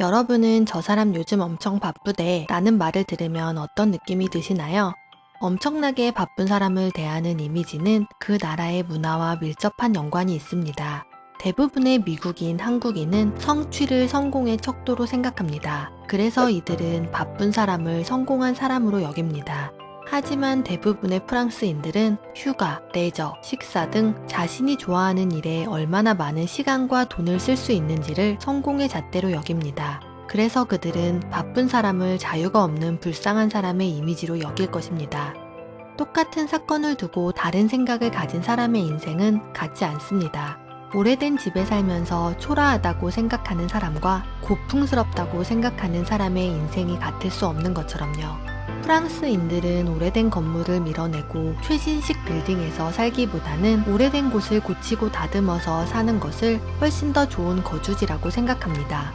여러분은 저 사람 요즘 엄청 바쁘대 라는 말을 들으면 어떤 느낌이 드시나요? 엄청나게 바쁜 사람을 대하는 이미지는 그 나라의 문화와 밀접한 연관이 있습니다. 대부분의 미국인, 한국인은 성취를 성공의 척도로 생각합니다. 그래서 이들은 바쁜 사람을 성공한 사람으로 여깁니다. 하지만 대부분의 프랑스인들은 휴가, 레저, 식사 등 자신이 좋아하는 일에 얼마나 많은 시간과 돈을 쓸 수 있는지를 성공의 잣대로 여깁니다. 그래서 그들은 바쁜 사람을 자유가 없는 불쌍한 사람의 이미지로 여길 것입니다. 똑같은 사건을 두고 다른 생각을 가진 사람의 인생은 같지 않습니다. 오래된 집에 살면서 초라하다고 생각하는 사람과 고풍스럽다고 생각하는 사람의 인생이 같을 수 없는 것처럼요. 프랑스인들은 오래된 건물을 밀어내고 최신식 빌딩에서 살기보다는 오래된 곳을 고치고 다듬어서 사는 것을 훨씬 더 좋은 거주지라고 생각합니다.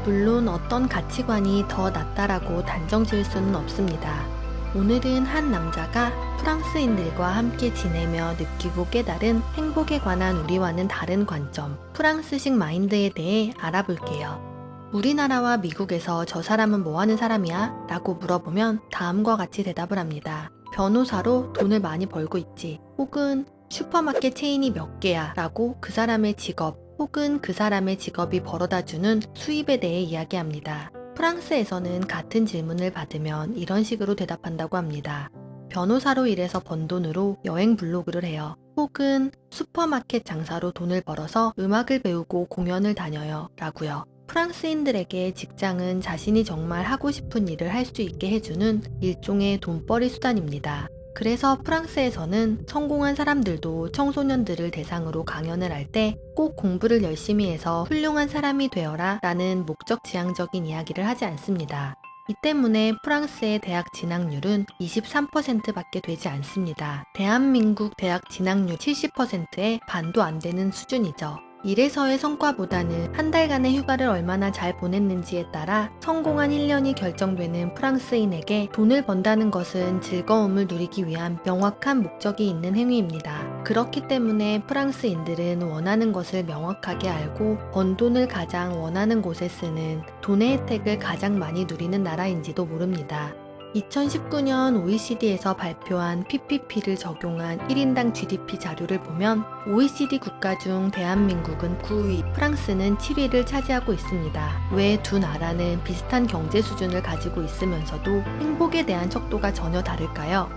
물론 어떤 가치관이 더 낫다라고 단정 지을 수는 없습니다. 오늘은 한 남자가 프랑스인들과 함께 지내며 느끼고 깨달은 행복에 관한 우리와는 다른 관점, 프랑스식 마인드에 대해 알아볼게요. 우리나라와 미국에서 저 사람은 뭐 하는 사람이야? 라고 물어보면 다음과 같이 대답을 합니다. 변호사로 돈을 많이 벌고 있지. 혹은 슈퍼마켓 체인이 몇 개야? 라고 그 사람의 직업 혹은 그 사람의 직업이 벌어다주는 수입에 대해 이야기합니다. 프랑스에서는 같은 질문을 받으면 이런 식으로 대답한다고 합니다. 변호사로 일해서 번 돈으로 여행 블로그를 해요. 혹은 슈퍼마켓 장사로 돈을 벌어서 음악을 배우고 공연을 다녀요. 라고요. 프랑스인들에게 직장은 자신이 정말 하고 싶은 일을 할 수 있게 해주는 일종의 돈벌이 수단입니다. 그래서 프랑스에서는 성공한 사람들도 청소년들을 대상으로 강연을 할 때 꼭 공부를 열심히 해서 훌륭한 사람이 되어라 라는 목적 지향적인 이야기를 하지 않습니다. 이 때문에 프랑스의 대학 진학률은 23%밖에 되지 않습니다. 대한민국 대학 진학률 70%의 반도 안 되는 수준이죠. 일에서의 성과보다는 한 달간의 휴가를 얼마나 잘 보냈는지에 따라 성공한 1년이 결정되는 프랑스인에게 돈을 번다는 것은 즐거움을 누리기 위한 명확한 목적이 있는 행위입니다. 그렇기 때문에 프랑스인들은 원하는 것을 명확하게 알고 번 돈을 가장 원하는 곳에 쓰는 돈의 혜택을 가장 많이 누리는 나라인지도 모릅니다. 2019년 OECD에서 발표한 PPP를 적용한 1인당 GDP 자료를 보면 OECD 국가 중 대한민국은 9위, 프랑스는 7위를 차지하고 있습니다. 왜 두 나라는 비슷한 경제 수준을 가지고 있으면서도 행복에 대한 척도가 전혀 다를까요?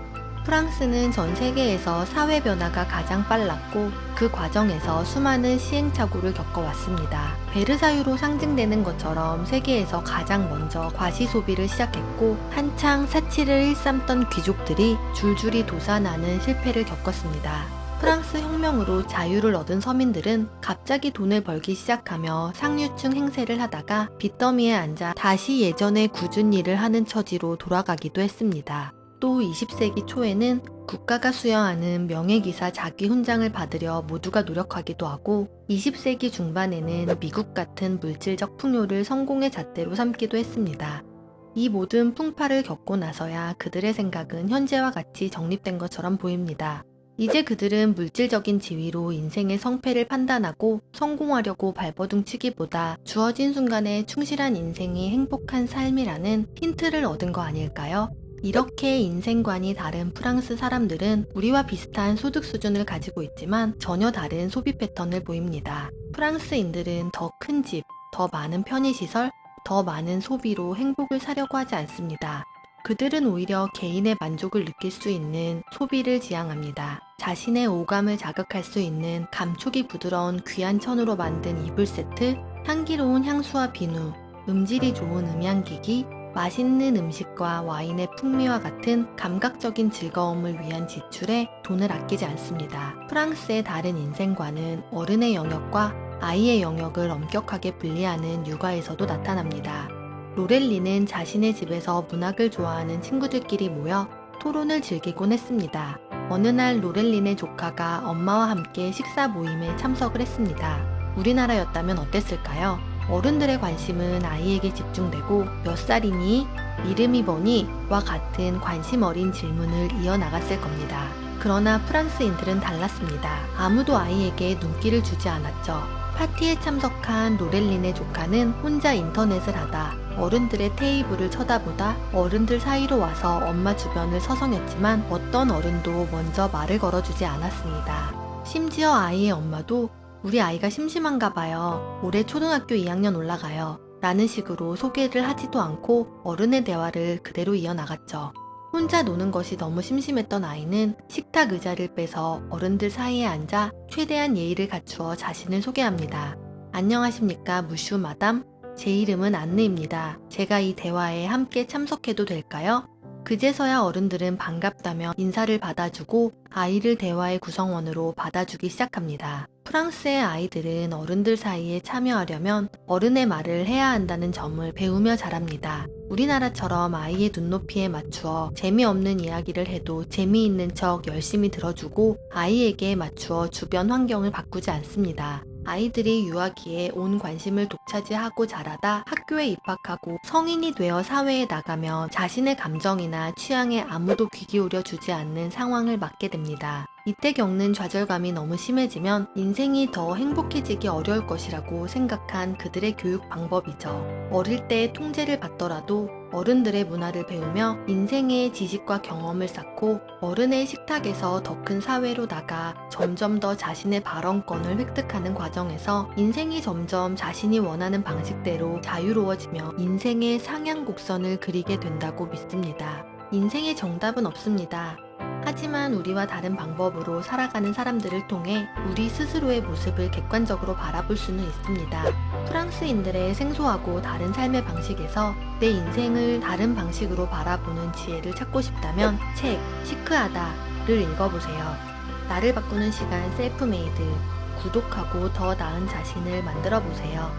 프랑스는 전 세계에서 사회 변화가 가장 빨랐고 그 과정에서 수많은 시행착오를 겪어왔습니다. 베르사유로 상징되는 것처럼 세계에서 가장 먼저 과시 소비를 시작했고 한창 사치를 일삼던 귀족들이 줄줄이 도산하는 실패를 겪었습니다. 프랑스 혁명으로 자유를 얻은 서민들은 갑자기 돈을 벌기 시작하며 상류층 행세를 하다가 빚더미에 앉아 다시 예전의 굳은 일을 하는 처지로 돌아가기도 했습니다. 또 20세기 초에는 국가가 수여하는 명예기사 자기 훈장을 받으려 모두가 노력하기도 하고 20세기 중반에는 미국 같은 물질적 풍요를 성공의 잣대로 삼기도 했습니다. 이 모든 풍파를 겪고 나서야 그들의 생각은 현재와 같이 정립된 것처럼 보입니다. 이제 그들은 물질적인 지위로 인생의 성패를 판단하고 성공하려고 발버둥 치기보다 주어진 순간에 충실한 인생이 행복한 삶이라는 힌트를 얻은 거 아닐까요? 이렇게 인생관이 다른 프랑스 사람들은 우리와 비슷한 소득 수준을 가지고 있지만 전혀 다른 소비 패턴을 보입니다. 프랑스인들은 더 큰 집, 더 많은 편의시설, 더 많은 소비로 행복을 사려고 하지 않습니다. 그들은 오히려 개인의 만족을 느낄 수 있는 소비를 지향합니다. 자신의 오감을 자극할 수 있는 감촉이 부드러운 귀한 천으로 만든 이불 세트, 향기로운 향수와 비누, 음질이 좋은 음향기기, 맛있는 음식과 와인의 풍미와 같은 감각적인 즐거움을 위한 지출에 돈을 아끼지 않습니다. 프랑스의 다른 인생관은 어른의 영역과 아이의 영역을 엄격하게 분리하는 육아에서도 나타납니다. 로렐리는 자신의 집에서 문학을 좋아하는 친구들끼리 모여 토론을 즐기곤 했습니다. 어느 날 로렐린의 조카가 엄마와 함께 식사 모임에 참석을 했습니다. 우리나라였다면 어땠을까요? 어른들의 관심은 아이에게 집중되고 몇 살이니? 이름이 뭐니? 와 같은 관심 어린 질문을 이어나갔을 겁니다. 그러나 프랑스인들은 달랐습니다. 아무도 아이에게 눈길을 주지 않았죠. 파티에 참석한 로렐린의 조카는 혼자 인터넷을 하다 어른들의 테이블을 쳐다보다 어른들 사이로 와서 엄마 주변을 서성였지만 어떤 어른도 먼저 말을 걸어주지 않았습니다. 심지어 아이의 엄마도 우리 아이가 심심한가 봐요. 올해 초등학교 2학년 올라가요. 라는 식으로 소개를 하지도 않고 어른의 대화를 그대로 이어나갔죠. 혼자 노는 것이 너무 심심했던 아이는 식탁 의자를 빼서 어른들 사이에 앉아 최대한 예의를 갖추어 자신을 소개합니다. 안녕하십니까 무슈 마담? 제 이름은 안느입니다. 제가 이 대화에 함께 참석해도 될까요? 그제서야 어른들은 반갑다며 인사를 받아주고 아이를 대화의 구성원으로 받아주기 시작합니다. 프랑스의 아이들은 어른들 사이에 참여하려면 어른의 말을 해야 한다는 점을 배우며 자랍니다. 우리나라처럼 아이의 눈높이에 맞추어 재미없는 이야기를 해도 재미있는 척 열심히 들어주고 아이에게 맞추어 주변 환경을 바꾸지 않습니다. 아이들이 유아기에 온 관심을 독차지하고 자라다 학교에 입학하고 성인이 되어 사회에 나가며 자신의 감정이나 취향에 아무도 귀 기울여 주지 않는 상황을 맞게 됩니다. 이때 겪는 좌절감이 너무 심해지면 인생이 더 행복해지기 어려울 것이라고 생각한 그들의 교육 방법이죠. 어릴 때 통제를 받더라도 어른들의 문화를 배우며 인생의 지식과 경험을 쌓고 어른의 식탁에서 더 큰 사회로 나가 점점 더 자신의 발언권을 획득하는 과정에서 인생이 점점 자신이 원하는 방식대로 자유로워지며 인생의 상향 곡선을 그리게 된다고 믿습니다. 인생의 정답은 없습니다. 하지만 우리와 다른 방법으로 살아가는 사람들을 통해 우리 스스로의 모습을 객관적으로 바라볼 수는 있습니다. 프랑스인들의 생소하고 다른 삶의 방식에서 내 인생을 다른 방식으로 바라보는 지혜를 찾고 싶다면 책 시크하다를 읽어보세요. 나를 바꾸는 시간 셀프메이드. 구독하고 더 나은 자신을 만들어 보세요.